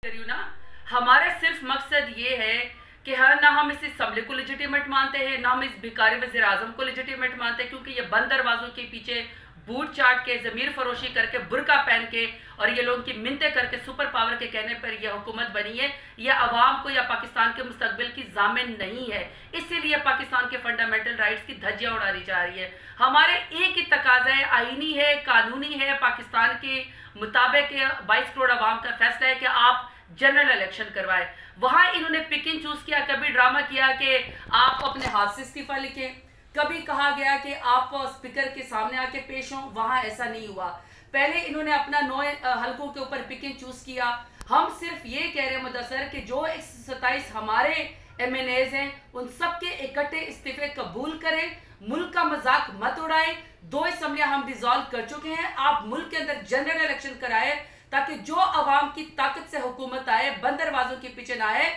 करी ना, हमारा सिर्फ मकसद ये है कि हाँ, ना हम इस असम्बली को लेजिटिमेट मानते हैं, ना हम इस भिखारी वज़ीर आज़म को लेजिटिमेट मानते हैं, क्योंकि ये बंद दरवाज़ों के पीछे बूट चाट के, ज़मीर फरोशी करके, बुरका पहन के और ये लोगों की मिन्नतें करके सुपर पावर के कहने पर यह हुकूमत बनी है। यह अवाम को या पाकिस्तान के मुस्तकबिल की ज़ामिन नहीं है। इसीलिए पाकिस्तान के फंडामेंटल राइट्स की धज्जियाँ उड़ाई जा रही है। हमारे एक ही तकाजा है, आईनी है, कानूनी है, पाकिस्तान के मुताबिक 22 करोड़ अवाम का फैसला है कि आप जनरल इलेक्शन करवाए। वहां इन्होंने पिक एंड चूज किया, कभी ड्रामा किया कि आप अपने हाथ से इस्तीफा लिखें, कभी कहा गया कि आप स्पीकर के सामने आके पेश हों, वहां ऐसा नहीं हुआ। पहले इन्होंने अपना 9 हलकों के ऊपर पिक एंड चूज किया। हम सिर्फ ये कह रहे हैं मुदस्सर कि जो 127 हमारे MNAs हैं उन सबके इकट्ठे इस्तीफे कबूल करें, मुल्क का मजाक मत उड़ाएं। 2 असम्बलियां हम डिसॉल्व कर चुके हैं, आप मुल्क के अंदर जनरल इलेक्शन कराएं ताकि जो अवाम की ताकत से हुकूमत आए, बंद दरवाजों के पीछे ना आए।